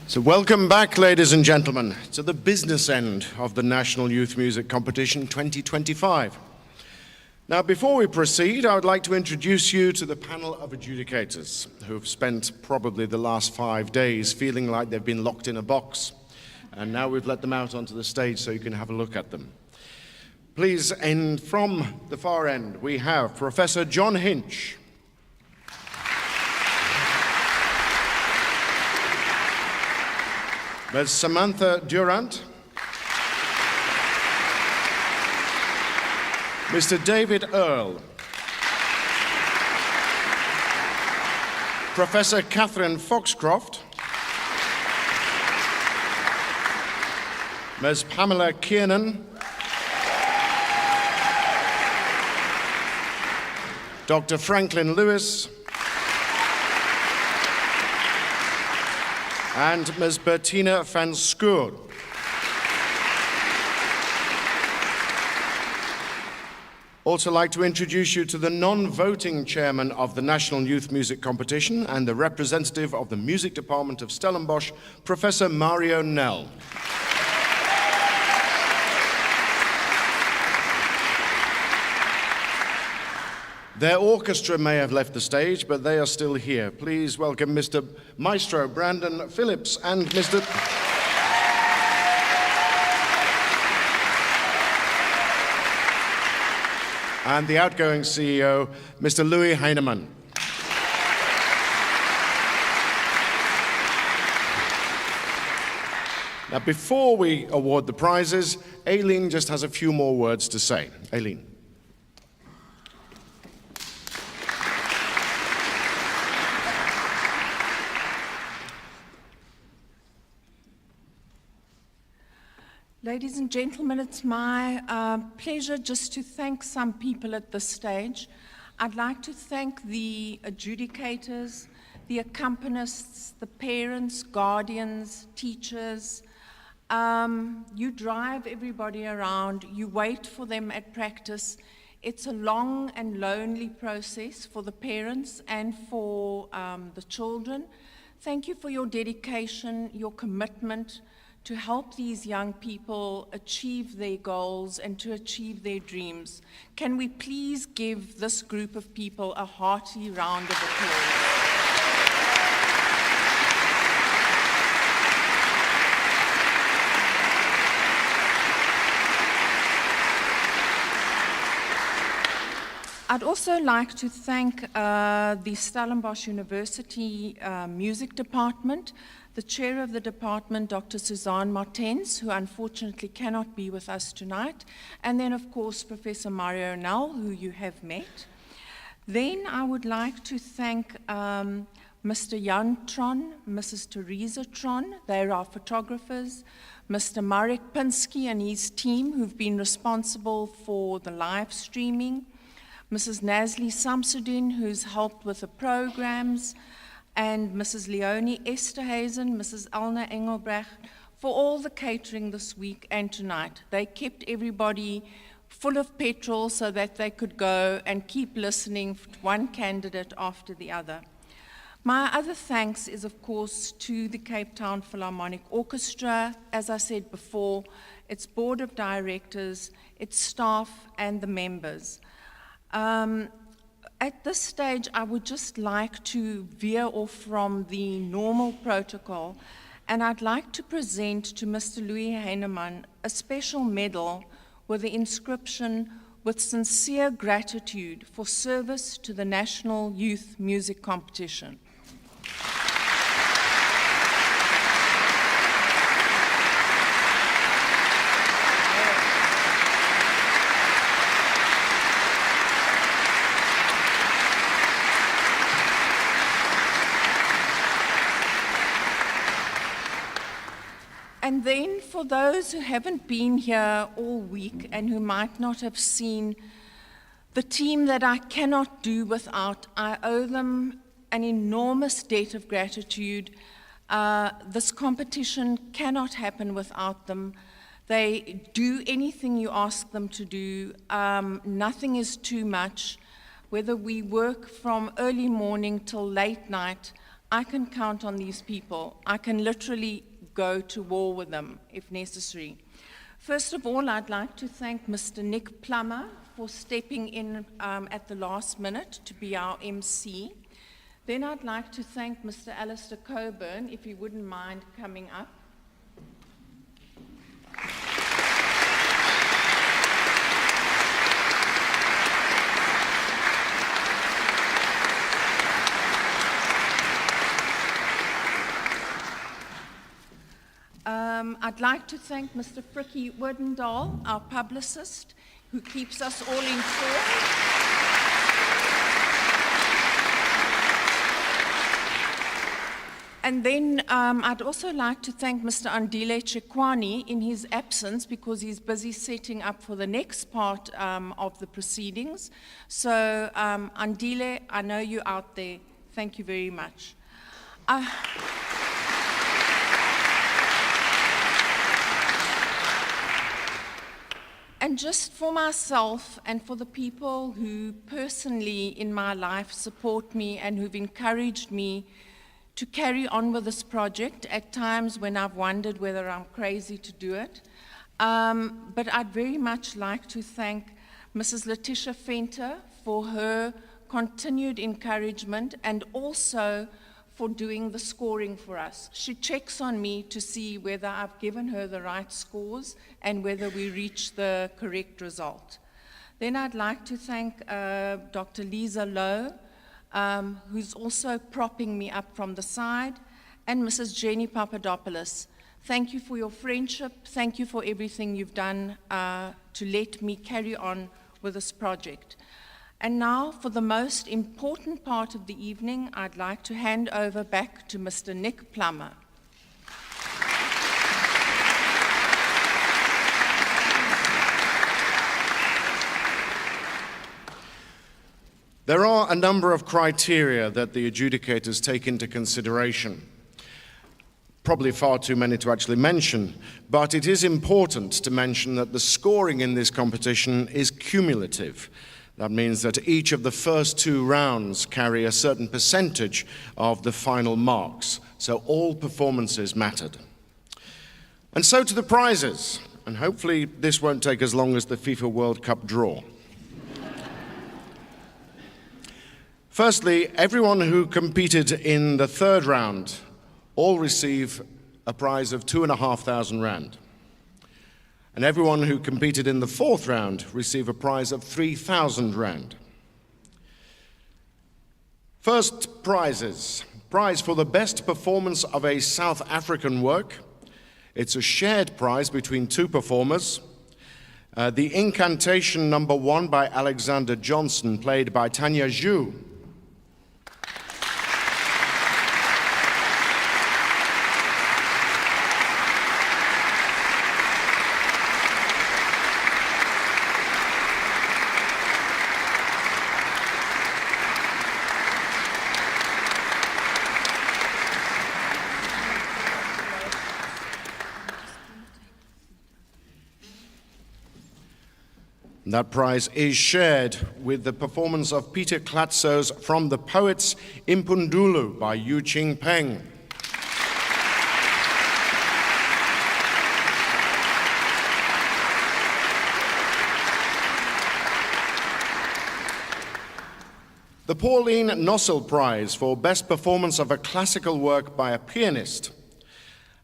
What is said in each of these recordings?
So welcome back, ladies and gentlemen, to the business end of the National Youth Music Competition 2025. Now, before we proceed, I would like to introduce you to the panel of adjudicators who've spent probably the last 5 days feeling like they've been locked in a box. And now we've let them out onto the stage so you can have a look at them. Please, and from the far end, we have Professor John Hinch. Ms. Samantha Durant. Mr. David Earle. Professor Catherine Foxcroft. Ms. Pamela Kiernan. Dr. Franklin Lewis. And Ms. Bertina van Schoor. Also like to introduce you to the non-voting chairman of the National Youth Music Competition and the representative of the Music Department of Stellenbosch, Professor Mario Nell. Their orchestra may have left the stage, but they are still here. Please welcome Mr. Maestro Brandon Phillips and Mr. and the outgoing CEO, Mr. Louis Heinemann. Now, before we award the prizes, Aileen just has a few more words to say. Aileen. Ladies and gentlemen, it's my pleasure just to thank some people at this stage. I'd like to thank the adjudicators, the accompanists, the parents, guardians, teachers. You drive everybody around, you wait for them at practice. It's a long and lonely process for the parents and for the children. Thank you for your dedication, your commitment, to help these young people achieve their goals and to achieve their dreams. Can we please give this group of people a hearty round of applause? I'd also like to thank the Stellenbosch University Music Department, the chair of the department, Dr. Suzanne Martens, who unfortunately cannot be with us tonight, and then, of course, Professor Mario Nell, who you have met. Then I would like to thank Mr. Jan Tron, Mrs. Teresa Tron, they're our photographers, Mr. Marek Pinsky and his team, who've been responsible for the live streaming, Mrs. Nazli Samsudin, who's helped with the programs, and Mrs. Leonie Esterhazen, Mrs. Elna Engelbrecht, for all the catering this week and tonight. They kept everybody full of petrol so that they could go and keep listening to one candidate after the other. My other thanks is, of course, to the Cape Town Philharmonic Orchestra. As I said before, its board of directors, its staff, and the members. At this stage, I would just like to veer off from the normal protocol, and I'd like to present to Mr. Louis Heinemann a special medal with the inscription, "With sincere gratitude for service to the National Youth Music Competition." And then for those who haven't been here all week and who might not have seen the team that I cannot do without, I owe them an enormous debt of gratitude. This competition cannot happen without them. They do anything you ask them to do. Nothing is too much. Whether we work from early morning till late night, I can count on these people. I can literally go to war with them if necessary. First of all, I'd like to thank Mr. Nick Plummer for stepping in at the last minute to be our MC. Then I'd like to thank Mr. Alistair Coburn, if he wouldn't mind coming up. I'd like to thank Mr. Frikkie Werdendahl, our publicist, who keeps us all informed. And then I'd also like to thank Mr. Andile Chikwani in his absence because he's busy setting up for the next part of the proceedings. So Andile, I know you're out there. Thank you very much. And just for myself and for the people who personally in my life support me and who've encouraged me to carry on with this project at times when I've wondered whether I'm crazy to do it. But I'd very much like to thank Mrs. Letitia Fenter for her continued encouragement and also for doing the scoring for us. She checks on me to see whether I've given her the right scores and whether we reach the correct result. Then I'd like to thank Dr. Lisa Lowe, who's also propping me up from the side, and Mrs. Jenny Papadopoulos. Thank you for your friendship. Thank you for everything you've done to let me carry on with this project. And now, for the most important part of the evening, I'd like to hand over back to Mr. Nick Plummer. There are a number of criteria that the adjudicators take into consideration. Probably far too many to actually mention, but it is important to mention that the scoring in this competition is cumulative. That means that each of the first two rounds carry a certain percentage of the final marks, so all performances mattered. And so to the prizes, and hopefully this won't take as long as the FIFA World Cup draw. Firstly, everyone who competed in the third round all receive a prize of 2,500 rand. And everyone who competed in the fourth round receive a prize of 3,000 rand. First prizes. Prize for the best performance of a South African work. It's a shared prize between two performers. The Incantation No. 1 by Alexander Johnson, played by Tanya Zhu. That prize is shared with the performance of Peter Klatzo's From the Poets, Impundulu by Yu Ching Peng. The Pauline Nossel Prize for Best Performance of a Classical Work by a Pianist.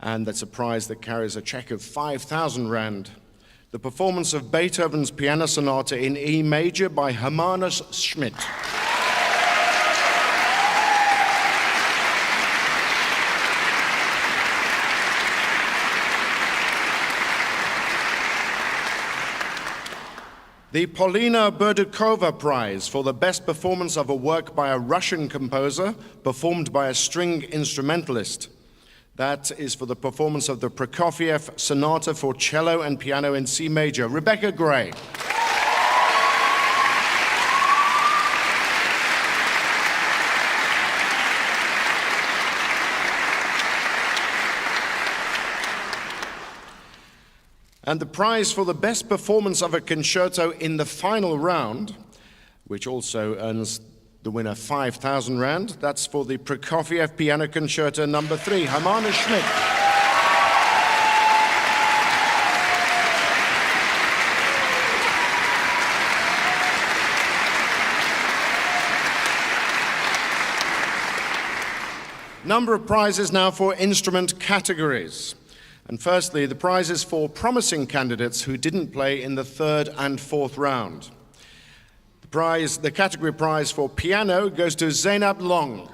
And that's a prize that carries a check of 5,000 rand. The performance of Beethoven's Piano Sonata in E major by Hermanus Schmidt. The Polina Berdukova Prize for the best performance of a work by a Russian composer performed by a string instrumentalist. That is for the performance of the Prokofiev Sonata for Cello and Piano in C major. Rebecca Gray. And the prize for the best performance of a concerto in the final round, which also earns The winner, 5,000 Rand. That's for the Prokofiev Piano Concerto No. 3, Hermanus Schmidt. Number of prizes now for instrument categories. And firstly, the prizes for promising candidates who didn't play in the third and fourth round. The category prize for piano goes to Zainab Long.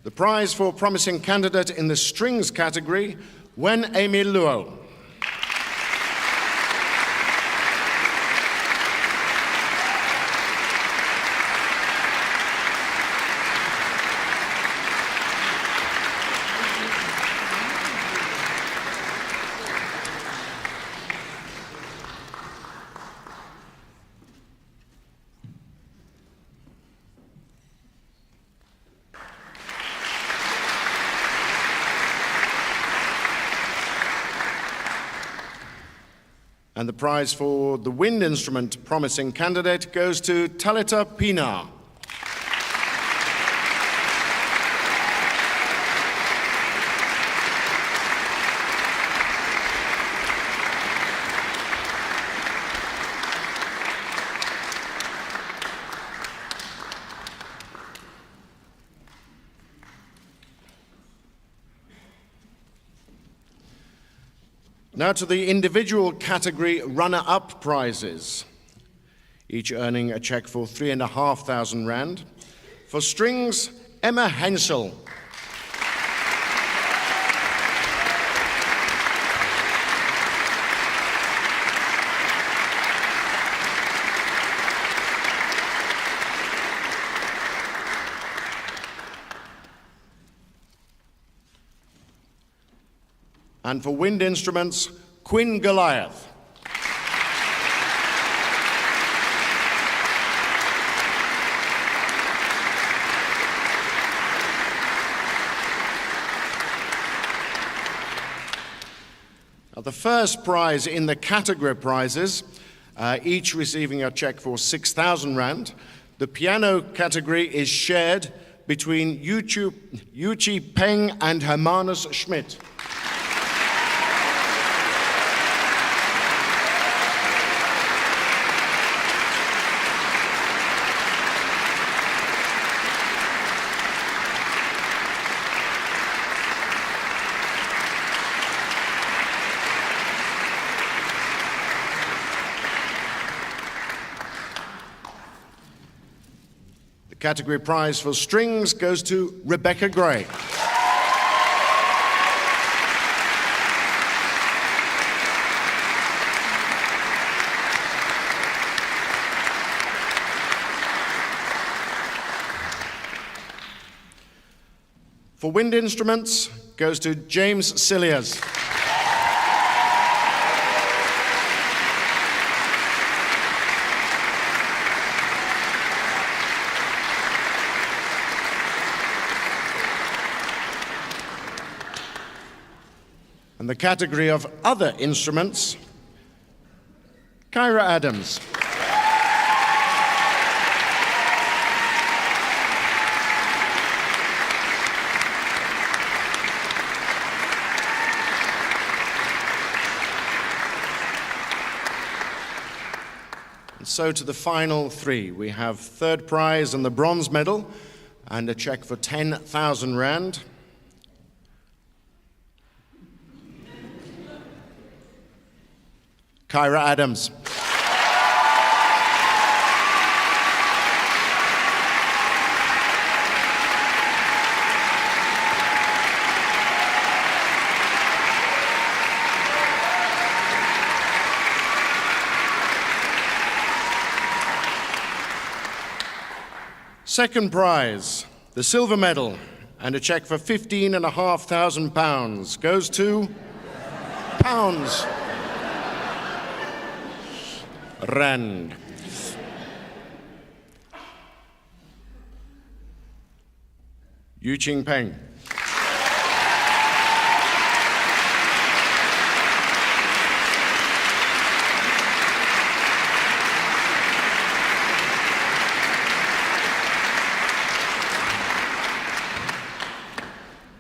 The prize for promising candidate in the strings category, Wen Emil Luo. And the prize for the wind instrument promising candidate goes to Talita Pina. Now to the individual category runner-up prizes, each earning a cheque for 3,500 Rand. For strings, Emma Hensel. And for wind instruments, Quinn Goliath. Now, the first prize in the category prizes, each receiving a cheque for 6,000 Rand. The piano category is shared between Yu Chi Peng and Hermanus Schmidt. The category prize for strings goes to Rebecca Gray. For wind instruments goes to James Cilliers. And the category of other instruments, Kyra Adams. And so to the final three. We have third prize and the bronze medal and a cheque for 10,000 Rand. Kyra Adams. Second prize, the silver medal and a cheque for £15,500 goes to pounds. Rand. Yu Ching Peng.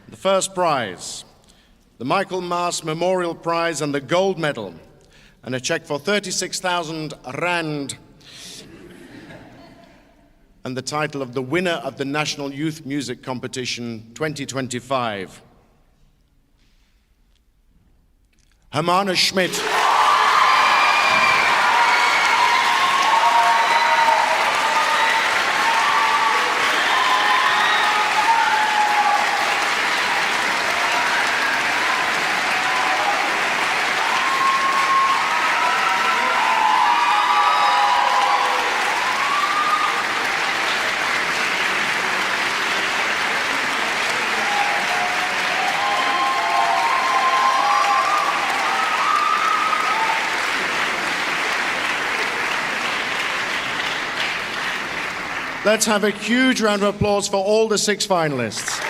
The first prize, the Michael Maas Memorial Prize and the Gold Medal, and a check for 36,000 rand, and the title of the winner of the National Youth Music Competition 2025. Hermana Schmidt. Let's have a huge round of applause for all the 6 finalists.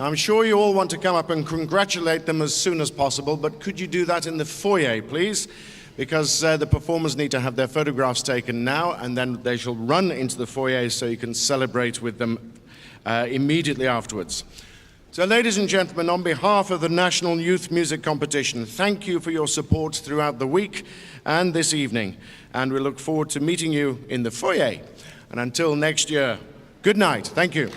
I'm sure you all want to come up and congratulate them as soon as possible, but could you do that in the foyer, please? Because the performers need to have their photographs taken now, and then they shall run into the foyer so you can celebrate with them immediately afterwards. So, ladies and gentlemen, on behalf of the National Youth Music Competition, thank you for your support throughout the week and this evening, and we look forward to meeting you in the foyer. And until next year, good night. Thank you.